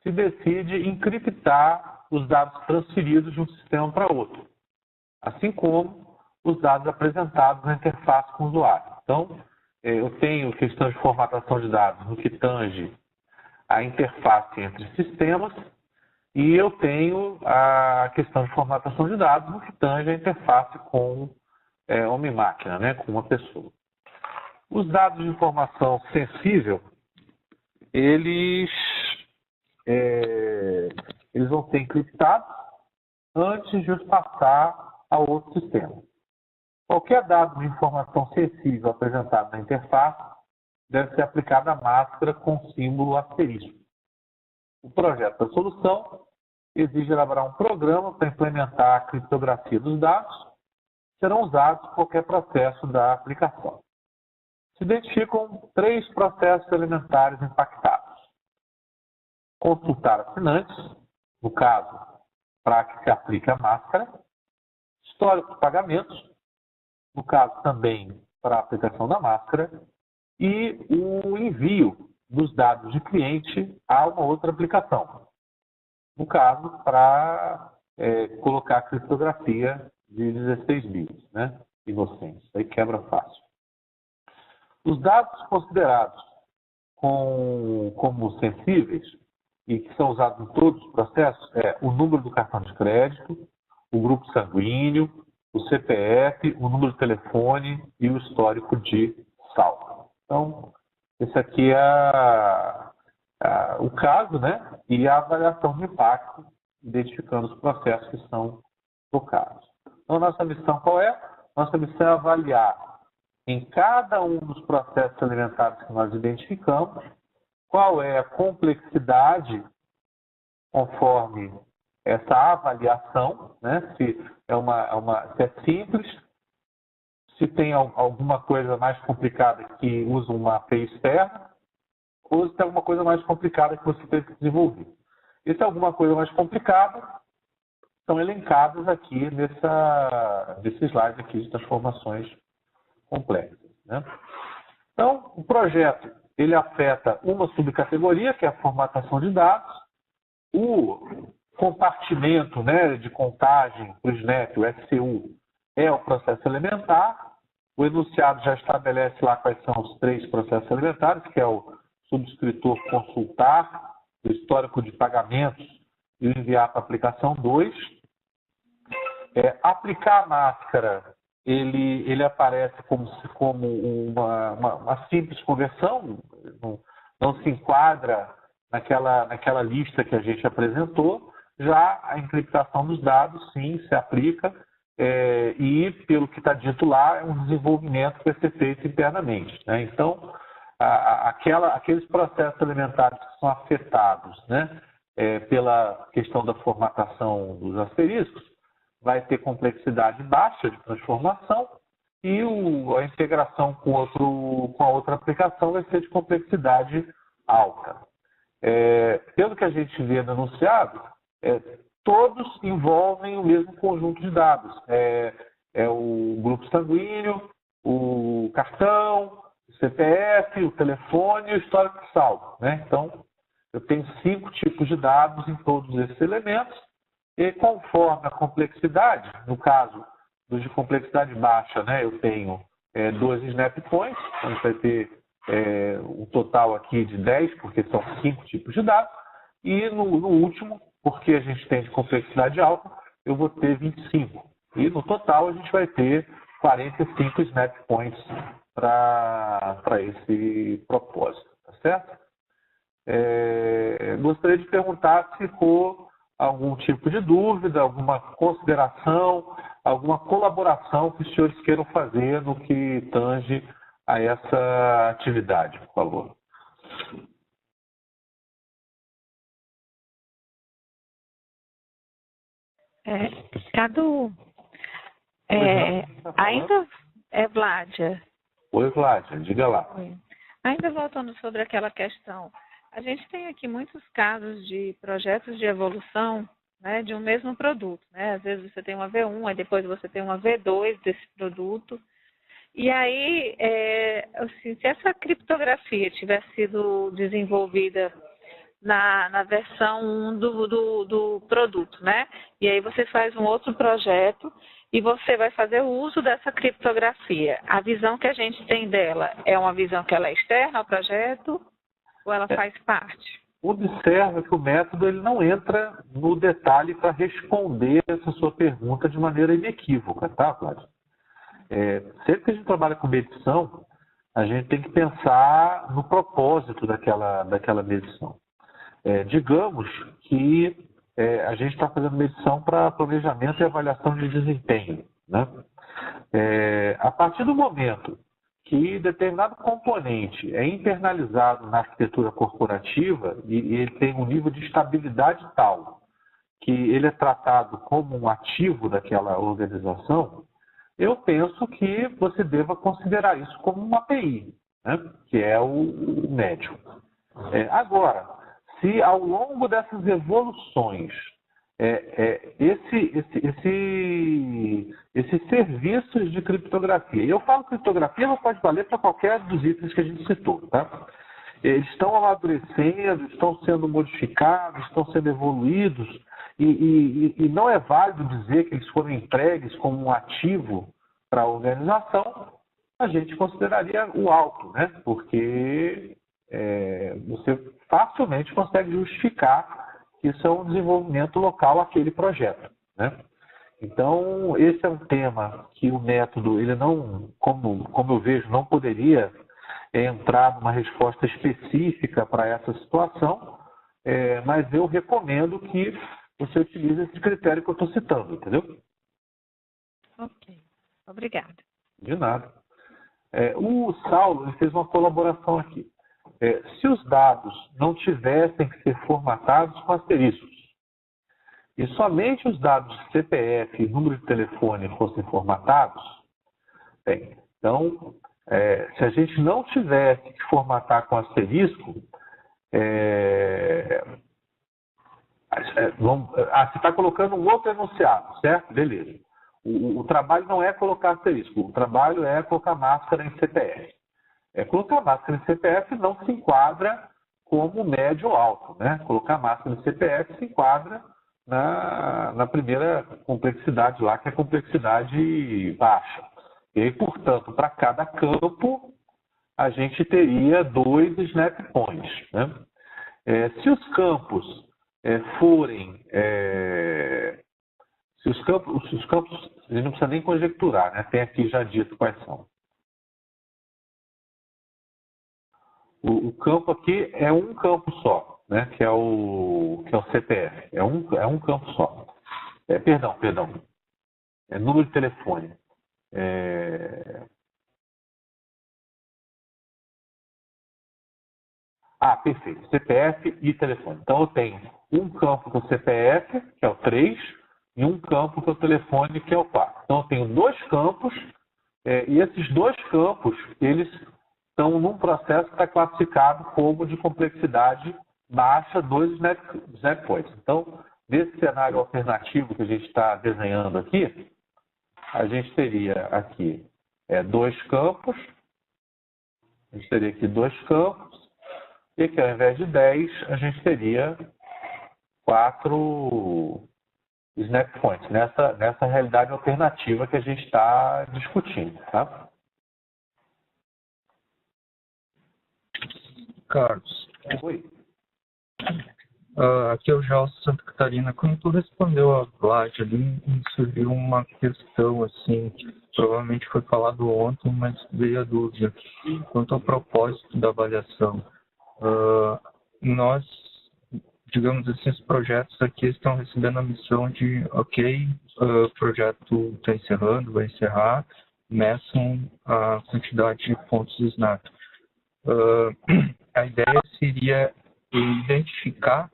se decide encriptar os dados transferidos de um sistema para outro, assim como os dados apresentados na interface com o usuário. Então, eu tenho questão de formatação de dados no que tange a interface entre sistemas e eu tenho a questão de formatação de dados no que tange a interface com homem-máquina, né, com uma pessoa. Os dados de informação sensível, eles vão ser encriptados antes de os passar a outro sistema. Qualquer dado de informação sensível apresentado na interface deve ser aplicado à máscara com símbolo asterisco. O projeto da solução exige elaborar um programa para implementar a criptografia dos dados, que serão usados em qualquer processo da aplicação. Se identificam 3 processos elementares impactados. Consultar assinantes, no caso, para que se aplique a máscara. Histórico de pagamentos, no caso também para a aplicação da máscara. E o envio dos dados de cliente a uma outra aplicação. No caso, para colocar a criptografia de 16 bits, né? Inocentes, aí quebra fácil. Os dados considerados como sensíveis e que são usados em todos os processos é o número do cartão de crédito, o grupo sanguíneo, o CPF, o número de telefone e o histórico de saldo. Então, esse aqui é o caso, né? E a avaliação de impacto, identificando os processos que são tocados. Então, nossa missão qual é? Nossa missão é avaliar em cada um dos processos elementares que nós identificamos qual é a complexidade conforme essa avaliação, né? Se é simples, se tem alguma coisa mais complicada que usa uma API externa, ou se tem alguma coisa mais complicada que você tem que desenvolver. E se é alguma coisa mais complicada, são elencados aqui nesse slide aqui de transformações complexas, né? Então, o projeto ele afeta uma subcategoria, que é a formatação de dados, o compartimento, né, de contagem para o SNAP, o SCU, é o processo elementar. O enunciado já estabelece lá quais são os 3 processos elementares, que é o subscritor consultar, o histórico de pagamentos e o enviar para a aplicação 2. Aplicar a máscara, ele aparece como uma simples conversão, não se enquadra naquela lista que a gente apresentou. Já a encriptação dos dados, sim, se aplica, e pelo que está dito lá, é um desenvolvimento que vai ser feito internamente, né? Então, aqueles processos elementares que são afetados, né, pela questão da formatação dos asteriscos, vai ter complexidade baixa de transformação e a integração com a outra aplicação vai ser de complexidade alta. Pelo que a gente vê no enunciado, todos envolvem o mesmo conjunto de dados. O grupo sanguíneo, o cartão, o CPF, o telefone e o histórico de saldo, né? Então, eu tenho 5 tipos de dados em todos esses elementos e conforme a complexidade, no caso dos de complexidade baixa, né, eu tenho 12 snap points, então a gente vai ter um total aqui de 10, porque são 5 tipos de dados, e no último, porque a gente tem de complexidade alta, eu vou ter 25. E no total a gente vai ter 45 snap points para esse propósito, tá certo? Gostaria de perguntar se ficou algum tipo de dúvida, alguma consideração, alguma colaboração que os senhores queiram fazer no que tange a essa atividade, por favor. Cadu, ainda Vládia. Oi, Vládia, diga lá. Oi. Ainda voltando sobre aquela questão, a gente tem aqui muitos casos de projetos de evolução, né, de um mesmo produto, né? Às vezes você tem uma V1, aí depois você tem uma V2 desse produto. E aí, assim, se essa criptografia tivesse sido desenvolvida na versão 1 do produto, né? E aí você faz um outro projeto e você vai fazer o uso dessa criptografia. A visão que a gente tem dela é uma visão que ela é externa ao projeto ou ela faz parte? Observa que o método ele não entra no detalhe para responder essa sua pergunta de maneira inequívoca, tá, Cláudio? Sempre que a gente trabalha com medição, a gente tem que pensar no propósito daquela medição. Digamos que a gente está fazendo medição para planejamento e avaliação de desempenho, né? A partir do momento que determinado componente é internalizado na arquitetura corporativa e ele tem um nível de estabilidade tal que ele é tratado como um ativo daquela organização, eu penso que você deva considerar isso como uma API, né? Que é o médium. Agora, se ao longo dessas evoluções esses serviços de criptografia, e eu falo criptografia, mas pode valer para qualquer dos itens que a gente citou, tá? Eles estão amadurecendo, estão sendo modificados, estão sendo evoluídos, e não é válido dizer que eles foram entregues como um ativo para a organização, a gente consideraria o alto, né? Porque você facilmente consegue justificar que isso é um desenvolvimento local aquele projeto, né? Então, esse é um tema que o método, ele não, como eu vejo, não poderia entrar numa resposta específica para essa situação, mas eu recomendo que você utilize esse critério que eu estou citando, entendeu? Ok, obrigada. De nada. O Saulo ele fez uma colaboração aqui. Se os dados não tivessem que ser formatados com asteriscos e somente os dados de CPF e número de telefone fossem formatados, então, se a gente não tivesse que formatar com asterisco, você está colocando um outro enunciado, certo? Beleza. O trabalho não é colocar asterisco, o trabalho é colocar máscara em CPF. Colocar máscara em CPF não se enquadra como médio ou alto, né? Colocar máscara em CPF se enquadra na primeira complexidade lá, que é a complexidade baixa. E aí, portanto, para cada campo, a gente teria 2 snap points, né? Se os campos forem... se os campos, a gente não precisa nem conjecturar, né? Tem aqui já dito quais são. O campo aqui é um campo só, né? Que é o CPF. É um campo só. Perdão. É número de telefone. Perfeito. CPF e telefone. Então, eu tenho um campo que é o CPF, que é o 3, e um campo que é o telefone, que é o 4. Então, eu tenho 2 campos, e esses 2 campos, eles estão num processo que está classificado como de complexidade baixa 2 snap points. Então, nesse cenário alternativo que a gente está desenhando aqui, a gente teria aqui 2 campos, a gente teria aqui 2 campos, e aqui ao invés de 10, a gente teria 4 snap points, nessa realidade alternativa que a gente está discutindo, tá? Carlos. Oi. Aqui é o Gelson Santa Catarina. Quando tu respondeu a Vlad ali, me surgiu uma questão assim, que provavelmente foi falado ontem, mas veio a dúvida. Quanto ao propósito da avaliação, nós, digamos assim, os projetos aqui estão recebendo a missão de, o projeto está encerrando, vai encerrar, meçam a quantidade de pontos SNAP. A ideia seria identificar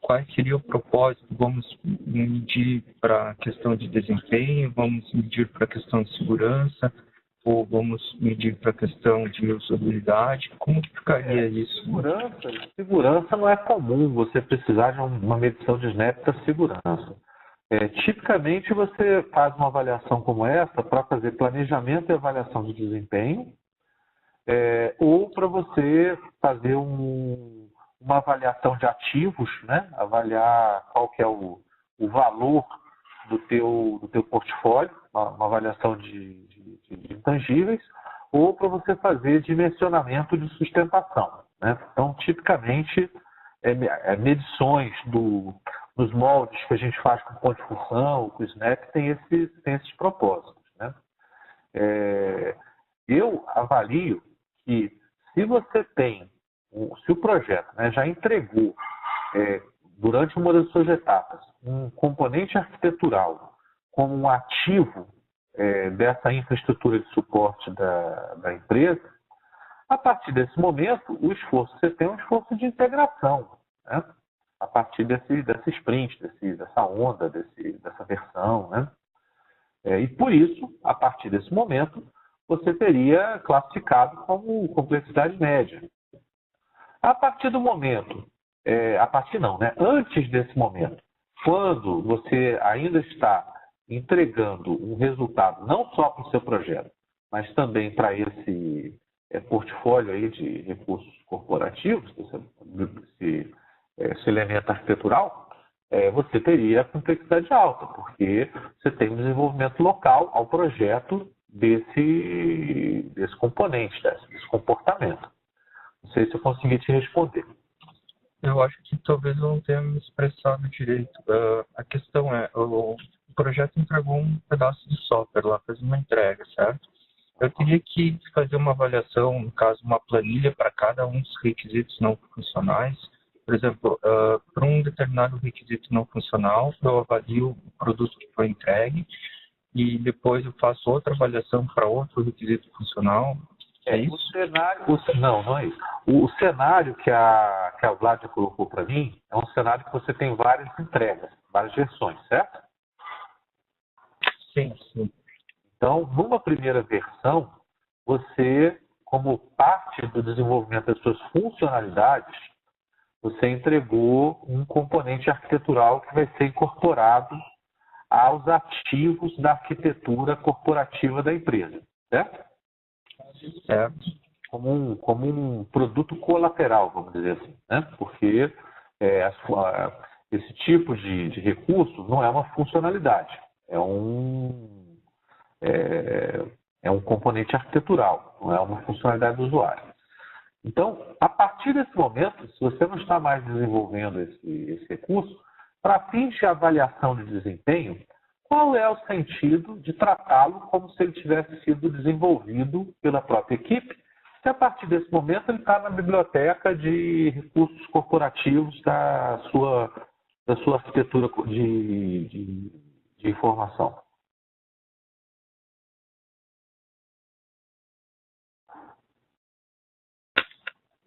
qual seria o propósito. Vamos medir para a questão de desempenho, vamos medir para a questão de segurança, ou vamos medir para a questão de usabilidade. Como que ficaria isso? Segurança não é comum você precisar de uma medição de SNAP para segurança. Tipicamente você faz uma avaliação como essa para fazer planejamento e avaliação de desempenho, ou para você fazer um uma avaliação de ativos, né? Avaliar qual que é o valor do teu portfólio, uma avaliação de intangíveis, ou para você fazer dimensionamento de sustentação, né? Então, tipicamente, medições dos moldes que a gente faz com ponto de função, com o SNAP, tem esses propósitos, né? Eu avalio que se você se o projeto, né, já entregou durante uma das suas etapas um componente arquitetural como um ativo dessa infraestrutura de suporte da empresa, a partir desse momento, o esforço que você tem é um esforço de integração, né? A partir desse sprint, dessa onda, dessa versão, né? E por isso, a partir desse momento, você teria classificado como complexidade média. A partir do momento, antes desse momento, quando você ainda está entregando um resultado não só para o seu projeto, mas também para esse portfólio aí de recursos corporativos, esse elemento arquitetural, você teria complexidade alta, porque você tem um desenvolvimento local ao projeto desse componente, desse comportamento. Não sei se eu consegui te responder. Eu acho que talvez eu não tenha me expressado direito. A questão é, o projeto entregou um pedaço de software lá, fez uma entrega, certo? Eu teria que fazer uma avaliação, no caso, uma planilha para cada um dos requisitos não funcionais. Por exemplo, para um determinado requisito não funcional, eu avalio o produto que foi entregue e depois eu faço outra avaliação para outro requisito funcional. É isso? Não é isso. O cenário que a Vládia colocou para mim é um cenário que você tem várias entregas, várias versões, certo? Sim, sim. Então, numa primeira versão, você, como parte do desenvolvimento das suas funcionalidades, você entregou um componente arquitetural que vai ser incorporado aos ativos da arquitetura corporativa da empresa, certo? Certo. Como um produto colateral, vamos dizer assim, né? Porque esse tipo de recurso não é uma funcionalidade, é um componente arquitetural, não é uma funcionalidade do usuário. Então, a partir desse momento, se você não está mais desenvolvendo esse recurso, para fins de avaliação de desempenho, qual é o sentido de tratá-lo como se ele tivesse sido desenvolvido pela própria equipe, se a partir desse momento ele está na biblioteca de recursos corporativos da sua arquitetura de informação?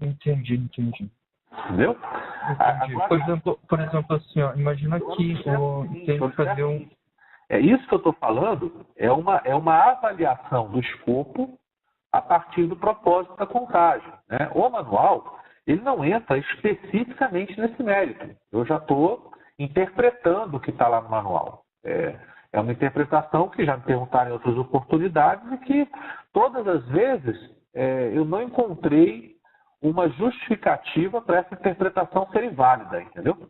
Entendi. Entendeu? Agora, por exemplo, assim, ó, imagina que tem que fazer um... Isso que eu estou falando é uma avaliação do escopo a partir do propósito da contagem, né? O manual, ele não entra especificamente nesse mérito. Eu já estou interpretando o que está lá no manual. É uma interpretação que já me perguntaram em outras oportunidades e que todas as vezes eu não encontrei uma justificativa para essa interpretação ser inválida, entendeu?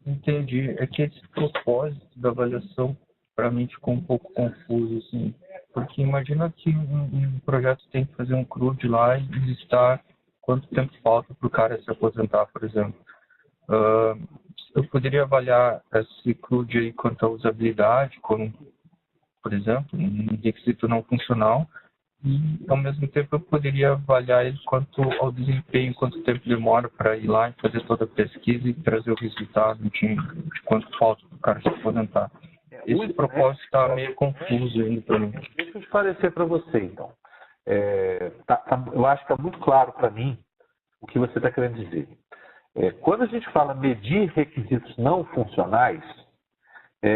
Entendi. É que esse propósito da avaliação, para mim, ficou um pouco confuso, assim. Porque imagina que um projeto tem que fazer um CRUD lá e listar quanto tempo falta para o cara se aposentar, por exemplo. Eu poderia avaliar esse CRUD aí quanto à usabilidade, como, por exemplo, um requisito não funcional, e, ao mesmo tempo, eu poderia avaliar ele quanto ao desempenho, quanto tempo demora para ir lá e fazer toda a pesquisa e trazer o resultado de quanto falta para o cara se aposentar. Esse propósito está meio confuso ainda para mim. Deixa eu esclarecer para você, então. Eu acho que está muito claro para mim o que você está querendo dizer. Quando a gente fala medir requisitos não funcionais,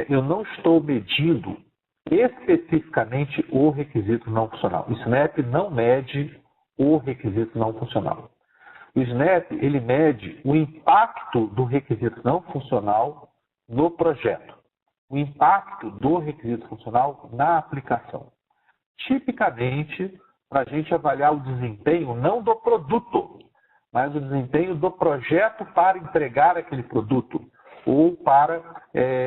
eu não estou medindo especificamente o requisito não funcional. O SNAP não mede o requisito não funcional. O SNAP, ele mede o impacto do requisito não funcional no projeto, o impacto do requisito funcional na aplicação. Tipicamente, para a gente avaliar o desempenho não do produto, mas o desempenho do projeto para entregar aquele produto ou para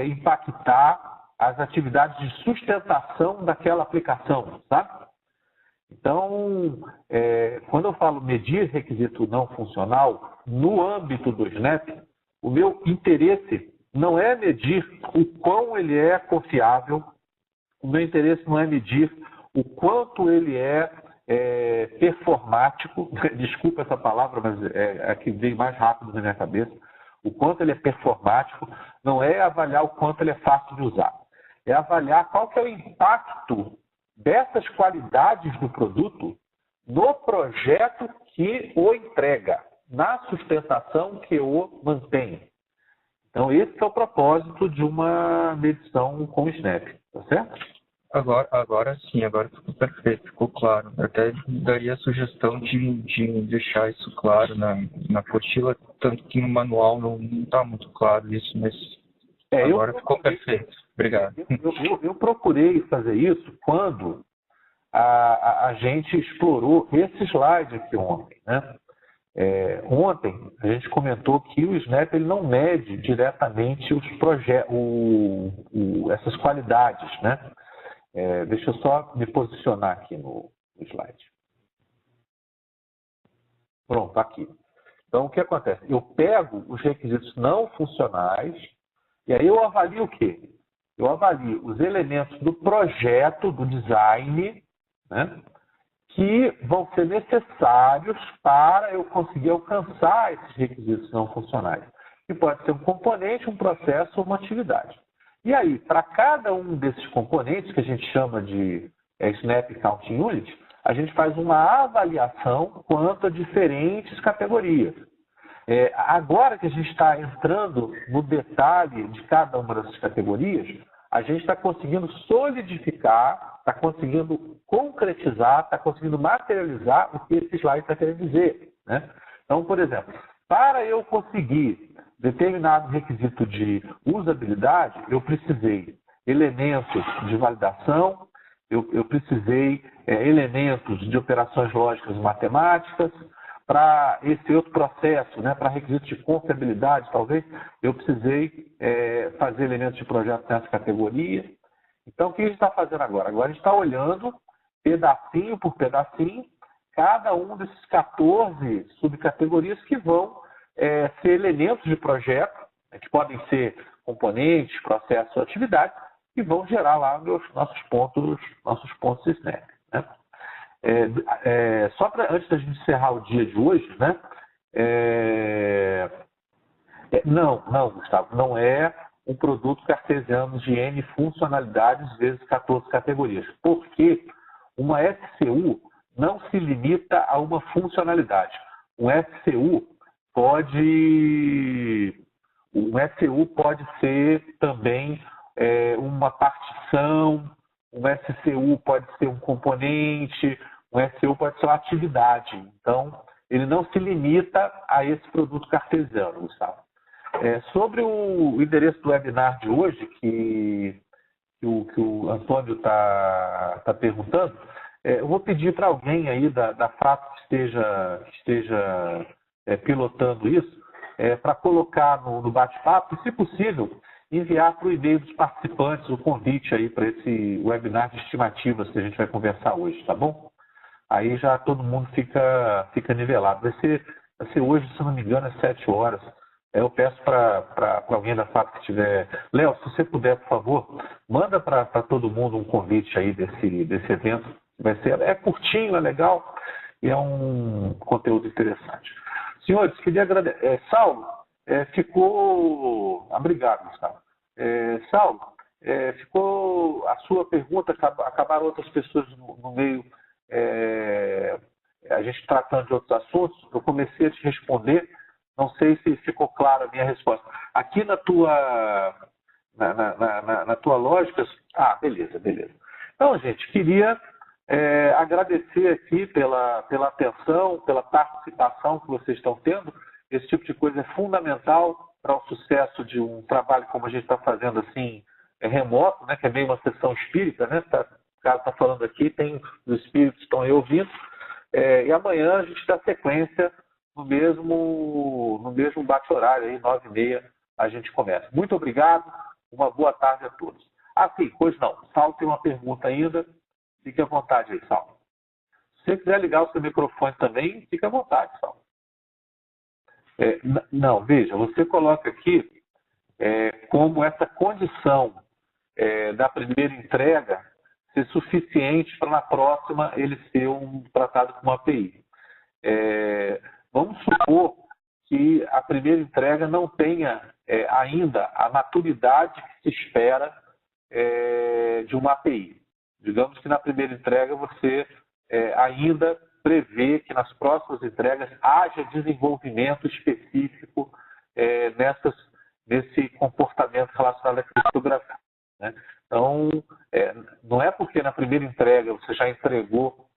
impactar as atividades de sustentação daquela aplicação, tá? Então, quando eu falo medir requisito não funcional, no âmbito do SNAP, o meu interesse não é medir o quão ele é confiável, o meu interesse não é medir o quanto ele é performático, desculpa essa palavra, mas é a que vem mais rápido na minha cabeça, o quanto ele é performático, não é avaliar o quanto ele é fácil de usar, é avaliar qual que é o impacto dessas qualidades do produto no projeto que o entrega, na sustentação que o mantém. Então, esse é o propósito de uma medição com o SNAP, tá certo? Agora sim, agora ficou perfeito, ficou claro. Eu até daria a sugestão de deixar isso claro na apostila, tanto que no manual não está muito claro isso, mas agora ficou perfeito. Obrigado. Eu procurei fazer isso quando a gente explorou esse slide aqui ontem, né? Ontem a gente comentou que o SNAP ele não mede diretamente os essas qualidades, né? Deixa eu só me posicionar aqui no slide. Pronto, aqui. Então, o que acontece? Eu pego os requisitos não funcionais e aí eu avalio o quê? Eu avalio os elementos do projeto, do design, né, que vão ser necessários para eu conseguir alcançar esses requisitos não funcionais. Que pode ser um componente, um processo ou uma atividade. E aí, para cada um desses componentes, que a gente chama de SNAP Counting Unit, a gente faz uma avaliação quanto a diferentes categorias. Agora que a gente está entrando no detalhe de cada uma dessas categorias, a gente está conseguindo solidificar, está conseguindo concretizar, está conseguindo materializar o que esse slide está querendo dizer, né? Então, por exemplo, para eu conseguir determinado requisito de usabilidade, eu precisei elementos de validação, eu precisei elementos de operações lógicas e matemáticas. Para esse outro processo, né, para requisitos de confiabilidade, talvez, eu precisei fazer elementos de projeto nessa categoria. Então, o que a gente está fazendo agora? Agora a gente está olhando, pedacinho por pedacinho, cada um desses 14 subcategorias que vão ser elementos de projeto, que podem ser componentes, processos ou atividades, que vão gerar lá os nossos pontos SNAP, né? Só antes da gente encerrar o dia de hoje, né? Não, Gustavo, não é um produto cartesiano de N funcionalidades vezes 14 categorias, porque uma SCU não se limita a uma funcionalidade. Um SCU pode ser também uma partição, um SCU pode ser um componente, um SCU pode ser uma atividade. Então, ele não se limita a esse produto cartesiano, Gustavo. Sobre o endereço do webinar de hoje, que o Antônio está perguntando, eu vou pedir para alguém aí da FAP que esteja pilotando isso, para colocar no bate-papo, e, se possível, enviar para o e-mail dos participantes o convite aí para esse webinar de estimativas que a gente vai conversar hoje, tá bom? Aí já todo mundo fica nivelado. Vai ser hoje, se não me engano, às 7 horas. Eu peço para alguém da FAP que tiver... Léo, se você puder, por favor, manda para todo mundo um convite aí desse evento. Vai ser, curtinho, é legal e é um conteúdo interessante. Senhores, queria agradecer. Saulo, ficou... Obrigado, Gustavo. Saulo, ficou a sua pergunta, acabaram outras pessoas no meio, a gente tratando de outros assuntos, eu comecei a te responder, não sei se ficou clara a minha resposta. Aqui na tua lógica... beleza. Então, gente, queria agradecer aqui pela atenção, pela participação que vocês estão tendo. Esse tipo de coisa é fundamental para o sucesso de um trabalho como a gente está fazendo assim, remoto, né, que é meio uma sessão espírita, né? O cara está falando aqui, tem os espíritos que estão aí ouvindo. E amanhã a gente dá sequência no mesmo bate-horário, aí, 9h30, a gente começa. Muito obrigado, uma boa tarde a todos. Ah, sim, pois não. Saulo tem uma pergunta ainda. Fique à vontade aí, Saulo. Se você quiser ligar o seu microfone também, fique à vontade, Saulo. Não, veja, você coloca aqui como essa condição da primeira entrega ser suficiente para na próxima ele ser tratado como API. Vamos supor que a primeira entrega não tenha ainda a maturidade que se espera de uma API. Digamos que na primeira entrega você ainda prevê que nas próximas entregas haja desenvolvimento específico nesse comportamento relacionado à criptografia, né? Então, não é porque na primeira entrega você já entregou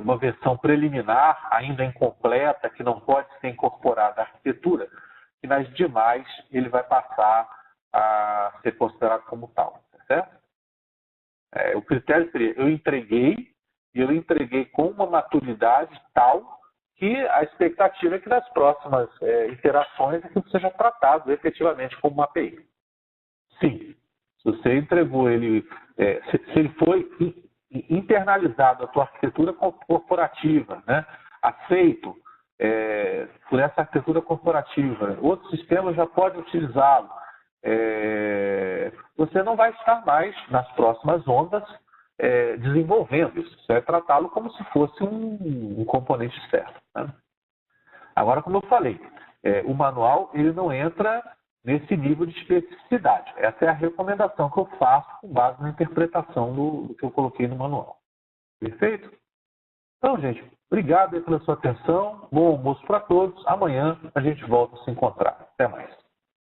uma versão preliminar, ainda incompleta, que não pode ser incorporada à arquitetura, que nas demais ele vai passar a ser considerado como tal, tá certo? O critério seria, eu entreguei com uma maturidade tal que a expectativa é que nas próximas iterações aquilo seja tratado efetivamente como uma API. Sim, se você entregou ele, se ele foi internalizado a tua arquitetura corporativa, né, aceito por essa arquitetura corporativa, outros sistemas já podem utilizá-lo, você não vai estar mais nas próximas ondas desenvolvendo isso. Você vai tratá-lo como se fosse um componente externo, né? Agora, como eu falei, o manual ele não entra nesse nível de especificidade. Essa é a recomendação que eu faço com base na interpretação do que eu coloquei no manual. Perfeito? Então, gente, obrigado aí pela sua atenção. Bom almoço para todos. Amanhã a gente volta a se encontrar. Até mais.